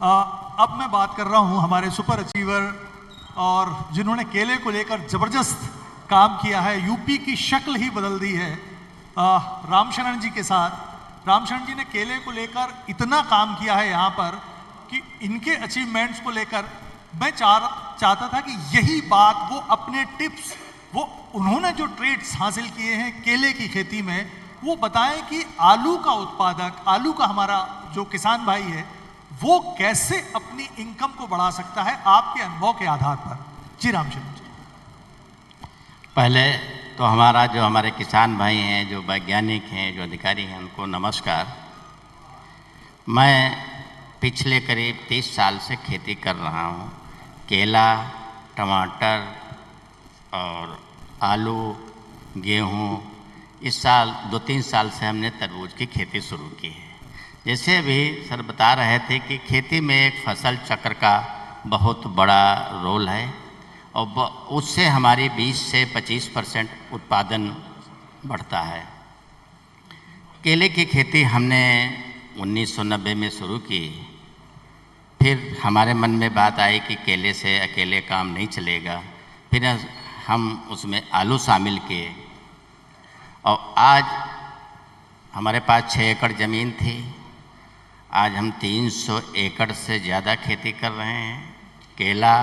अब मैं बात कर रहा हूं हमारे सुपर अचीवर और जिन्होंने केले को लेकर ज़बरदस्त काम किया है, यूपी की शक्ल ही बदल दी है। रामशरण जी के साथ, रामशरण जी ने केले को लेकर इतना काम किया है यहाँ पर कि इनके अचीवमेंट्स को लेकर मैं चाहता था कि यही बात वो अपने टिप्स, वो उन्होंने जो ट्रेड्स हासिल किए हैं केले की खेती में, वो बताएं कि आलू का उत्पादक, आलू का हमारा जो किसान भाई है, वो कैसे अपनी इनकम को बढ़ा सकता है आपके अनुभव के आधार पर। जी रामचंद्र जी। पहले तो हमारे किसान भाई हैं, जो वैज्ञानिक हैं, जो अधिकारी हैं, उनको नमस्कार। मैं पिछले करीब 30 साल से खेती कर रहा हूँ। केला, टमाटर और आलू, गेहूँ। इस साल 2-3 साल से हमने तरबूज की खेती शुरू की है। जैसे अभी सर बता रहे थे कि खेती में एक फसल चक्र का बहुत बड़ा रोल है और उससे हमारी 20 से 25% उत्पादन बढ़ता है। केले की खेती हमने 1990 में शुरू की। फिर हमारे मन में बात आई कि केले से अकेले काम नहीं चलेगा। फिर हम उसमें आलू शामिल किए और आज हमारे पास 6 एकड़ ज़मीन थी। आज हम 300 एकड़ से ज़्यादा खेती कर रहे हैं। केला,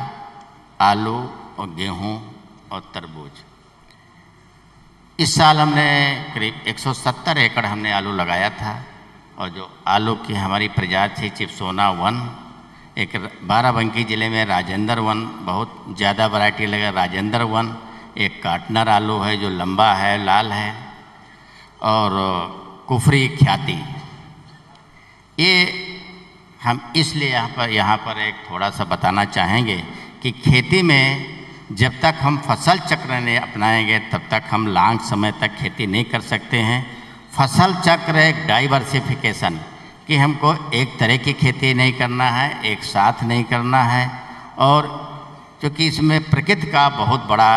आलू और गेहूं और तरबूज। इस साल हमने करीब 170 एकड़ हमने आलू लगाया था और जो आलू की हमारी प्रजाति थी चिप्सोना 1, एक बाराबंकी ज़िले में राजेंद्र 1 बहुत ज़्यादा वैरायटी लगा, राजेंद्र 1। एक काटनर आलू है जो लंबा है, लाल है, और कुफरी ख्याति। ये हम इसलिए यहाँ पर एक थोड़ा सा बताना चाहेंगे कि खेती में जब तक हम फसल चक्र नहीं अपनाएंगे तब तक हम लॉन्ग समय तक खेती नहीं कर सकते हैं। फसल चक्र एक डाइवर्सिफिकेशन, कि हमको एक तरह की खेती नहीं करना है, एक साथ नहीं करना है। और क्योंकि इसमें प्रकृति का बहुत बड़ा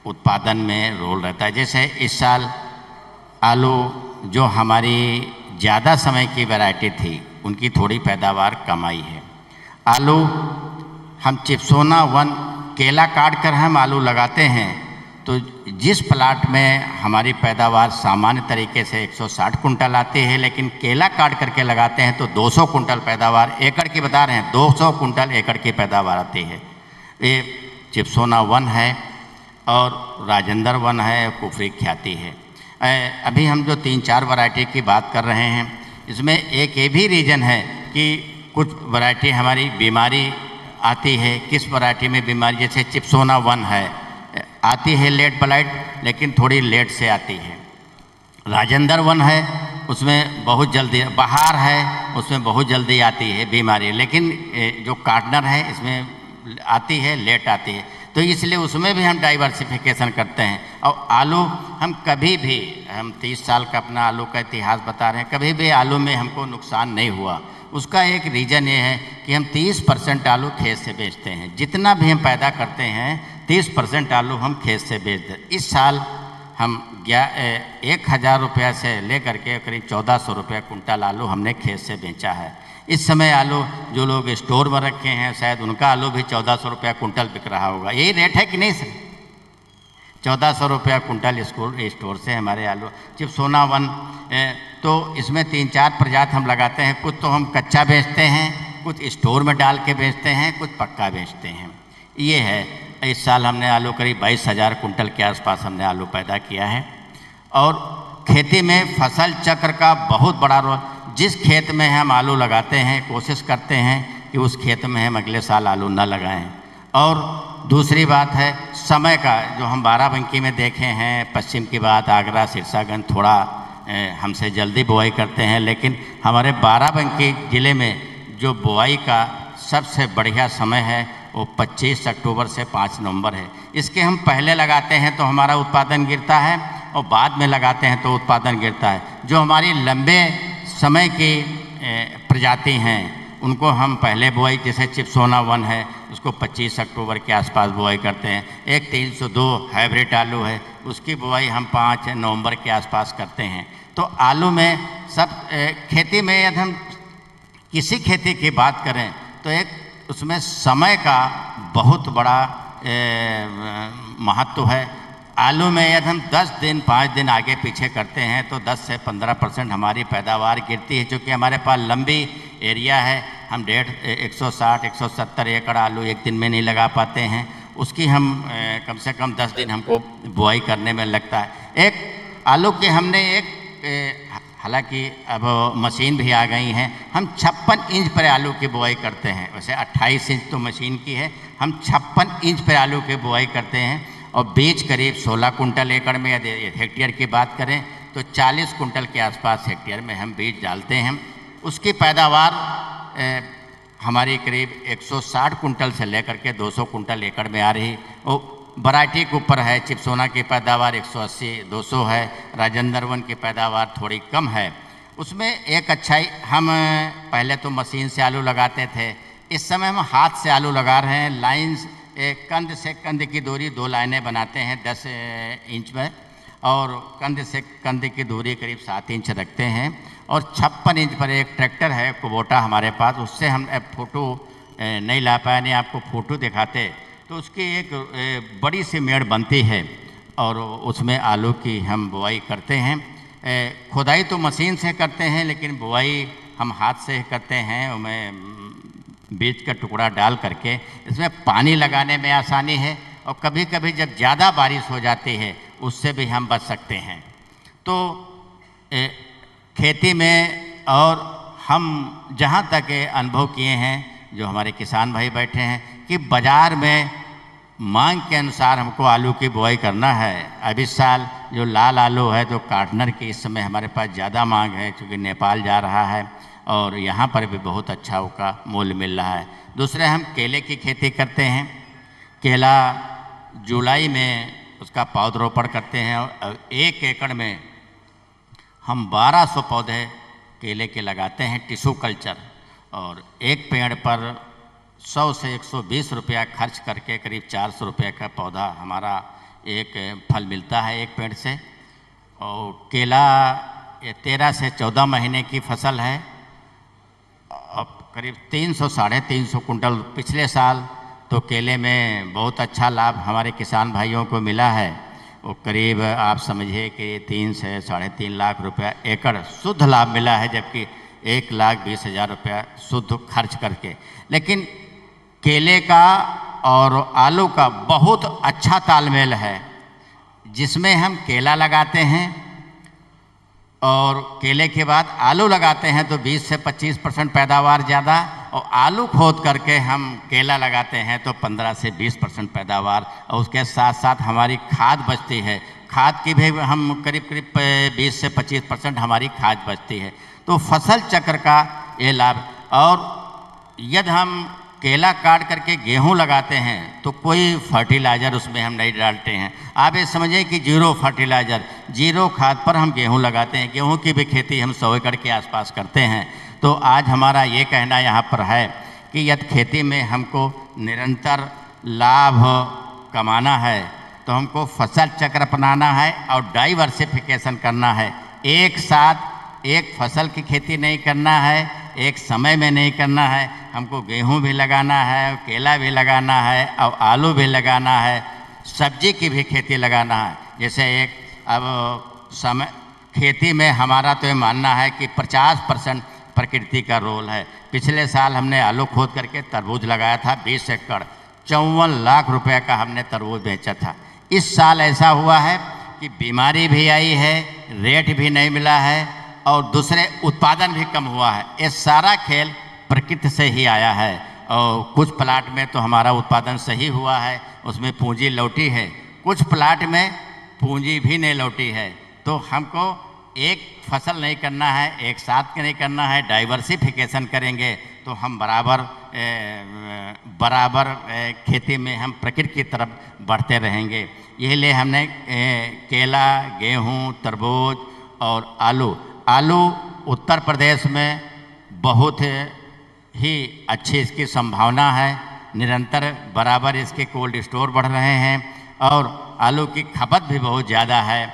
उत्पादन में रोल रहता है। जैसे इस साल आलू जो हमारी ज़्यादा समय की वैरायटी थी, उनकी थोड़ी पैदावार कम आई है। आलू हम चिप्सोना 1 केला काट कर हम आलू लगाते हैं तो जिस प्लाट में हमारी पैदावार सामान्य तरीके से 160 कुंटल आती है, लेकिन केला काट करके लगाते हैं तो 200 कुंटल पैदावार एकड़ की बता रहे हैं, 200 कुंटल एकड़ की पैदावार आती है। ये चिप्सोना 1 है और राजेंद्र 1 है, कुफरी ख्याति है। अभी हम जो 3-4 वैरायटी की बात कर रहे हैं, इसमें एक ये भी रीज़न है कि कुछ वैरायटी हमारी बीमारी आती है। किस वैरायटी में बीमारी, जैसे चिप्सोना 1 है, आती है लेट ब्लाइट, लेकिन थोड़ी लेट से आती है। राजेंद्र 1 है, उसमें बहुत जल्दी, बहार है, उसमें बहुत जल्दी आती है बीमारी, लेकिन जो काटनर है इसमें आती है, लेट आती है। तो इसलिए उसमें भी हम डाइवर्सिफिकेशन करते हैं। और आलू हम कभी भी, हम 30 साल का अपना आलू का इतिहास बता रहे हैं, कभी भी आलू में हमको नुकसान नहीं हुआ। उसका एक रीज़न ये है कि हम 30% आलू खेत से बेचते हैं। जितना भी हम पैदा करते हैं 30% आलू हम खेत से बेच देते। इस साल हम 1000 रुपया से लेकर के करीब 1400 रुपया कुंटल आलू हमने खेत से बेचा है। इस समय आलू जो लोग स्टोर में रखे हैं, शायद उनका आलू भी 1400 रुपया कुंटल बिक रहा होगा। यही रेट है कि नहीं सर? 1400 रुपया कुंटल स्टोर से हमारे आलू। चिप्सोना 1 तो इसमें 3-4 प्रजाति हम लगाते हैं। कुछ तो हम कच्चा बेचते हैं, कुछ स्टोर में डाल के बेचते हैं, कुछ पक्का बेचते हैं। ये है। इस साल हमने आलू करीब 22,000 कुंटल के आसपास हमने आलू पैदा किया है। और खेती में फसल चक्र का बहुत बड़ा रोल। जिस खेत में हम आलू लगाते हैं, कोशिश करते हैं कि उस खेत में हम अगले साल आलू न लगाएं। और दूसरी बात है समय का, जो हम बाराबंकी में देखे हैं, पश्चिम की बात, आगरा, सिरसागंज थोड़ा हमसे जल्दी बुआई करते हैं, लेकिन हमारे बाराबंकी ज़िले में जो बुआई का सबसे बढ़िया समय है वो 25 अक्टूबर से 5 नवंबर है। इसके हम पहले लगाते हैं तो हमारा उत्पादन गिरता है और बाद में लगाते हैं तो उत्पादन गिरता है। जो हमारी लंबे समय की प्रजाति हैं उनको हम पहले बुआई, जैसे चिप्सोना 1 है, उसको 25 अक्टूबर के आसपास बुआई करते हैं। एक 302 हाइब्रिड आलू है, उसकी बुआई हम 5 नवंबर के आसपास करते हैं। तो आलू में सब खेती में यदि हम किसी खेती की बात करें तो एक उसमें समय का बहुत बड़ा महत्व है। आलू में यदि हम 10 दिन 5 दिन आगे पीछे करते हैं तो 10 से 15% हमारी पैदावार गिरती है, क्योंकि हमारे पास लंबी एरिया है। हम 160-170 एकड़ आलू एक दिन में नहीं लगा पाते हैं, उसकी हम कम से कम 10 दिन हमको बुआई करने में लगता है। एक आलू के हमने हालांकि अब मशीन भी आ गई हैं, हम 56 इंच पर आलू की बुआई करते हैं। वैसे 28 इंच तो मशीन की है, हम 56 इंच पर आलू की बुआई करते हैं और बीज करीब 16 कुंटल एकड़ में। यदि हेक्टेयर की बात करें तो 40 कुंटल के आसपास हेक्टेयर में हम बीज डालते हैं। उसकी पैदावार हमारी करीब 160 कुंटल से लेकर के 200 कुंटल एकड़ में आ रही। वो वैरायटी के ऊपर है। चिपसोना की पैदावार 180-200 है, राजेंद्र वन की पैदावार थोड़ी कम है। उसमें एक अच्छाई, हम पहले तो मशीन से आलू लगाते थे, इस समय हम हाथ से आलू लगा रहे हैं। लाइन्स कंद से कंद की दूरी 2 लाइनें बनाते हैं 10 इंच में, और कंद से कंद की दूरी करीब 7 इंच रखते हैं। और 56 इंच पर एक ट्रैक्टर है कुबोटा हमारे पास, उससे हम फ़ोटो नहीं ला पाए, नहीं आपको फ़ोटो दिखाते तो उसकी एक बड़ी सी मेड़ बनती है और उसमें आलू की हम बुआई करते हैं। खुदाई तो मशीन से करते हैं, लेकिन बुआई हम हाथ से करते हैं। उसमें बीज का टुकड़ा डाल करके इसमें पानी लगाने में आसानी है, और कभी कभी जब ज़्यादा बारिश हो जाती है उससे भी हम बच सकते हैं। तो खेती में और हम जहाँ तक अनुभव किए हैं, जो हमारे किसान भाई बैठे हैं, कि बाज़ार में मांग के अनुसार हमको आलू की बुआई करना है। अब इस साल जो लाल आलू है, जो कार्टनर की इस समय हमारे पास ज़्यादा मांग है, क्योंकि नेपाल जा रहा है और यहाँ पर भी बहुत अच्छा उसका मूल्य मिल रहा है। दूसरे हम केले की खेती करते हैं। केला जुलाई में उसका पौधरोपण करते हैं और 1 एकड़ में हम 1200 पौधे केले के लगाते हैं, टिश्यू कल्चर। और एक पेड़ पर 100 से 120 रुपया खर्च करके करीब 400 रुपये का पौधा हमारा एक फल मिलता है एक पेड़ से। और केला ये 13 से 14 महीने की फसल है। अब करीब 300-350 कुंटल पिछले साल तो केले में बहुत अच्छा लाभ हमारे किसान भाइयों को मिला है। वो करीब आप समझिए कि 3 से 3.5 लाख रुपया एकड़ शुद्ध लाभ मिला है, जबकि 1,20,000 रुपया शुद्ध खर्च करके। लेकिन केले का और आलू का बहुत अच्छा तालमेल है, जिसमें हम केला लगाते हैं और केले के बाद आलू लगाते हैं तो 20 से 25% पैदावार ज़्यादा, और आलू खोद करके हम केला लगाते हैं तो 15 से 20% पैदावार। और उसके साथ साथ हमारी खाद बचती है, खाद की भी हम करीब 20 से 25% हमारी खाद बचती है। तो फसल चक्र का ये लाभ। और यदि हम केला काट करके गेहूं लगाते हैं तो कोई फर्टिलाइज़र उसमें हम नहीं डालते हैं। आप ये समझिए कि 0 फर्टिलाइज़र, 0 खाद पर हम गेहूं लगाते हैं। गेहूं की भी खेती हम 100 एकड़ के आसपास करते हैं। तो आज हमारा ये कहना यहाँ पर है कि यदि खेती में हमको निरंतर लाभ कमाना है तो हमको फसल चक्र अपनाना है और डाइवर्सिफिकेशन करना है। एक साथ एक फसल की खेती नहीं करना है, एक समय में नहीं करना है। हमको गेहूं भी लगाना है, केला भी लगाना है और आलू भी लगाना है, सब्जी की भी खेती लगाना है। जैसे एक अब समय खेती में हमारा तो ये मानना है कि 50% प्रकृति का रोल है। पिछले साल हमने आलू खोद करके तरबूज लगाया था 20 एकड़, 54 लाख रुपए का हमने तरबूज बेचा था। इस साल ऐसा हुआ है कि बीमारी भी आई है, रेट भी नहीं मिला है और दूसरे उत्पादन भी कम हुआ है। ये सारा खेल प्रकृति से ही आया है। और कुछ प्लाट में तो हमारा उत्पादन सही हुआ है, उसमें पूंजी लौटी है, कुछ प्लाट में पूंजी भी नहीं लौटी है। तो हमको एक फसल नहीं करना है, एक साथ नहीं करना है, डाइवर्सिफिकेशन करेंगे तो हम बराबर खेती में हम प्रकृति की तरफ बढ़ते रहेंगे। यही लिए हमने केला, गेहूं, तरबूज और आलू उत्तर प्रदेश में बहुत ही अच्छी इसकी संभावना है। निरंतर बराबर इसके कोल्ड स्टोर बढ़ रहे हैं और आलू की खपत भी बहुत ज़्यादा है।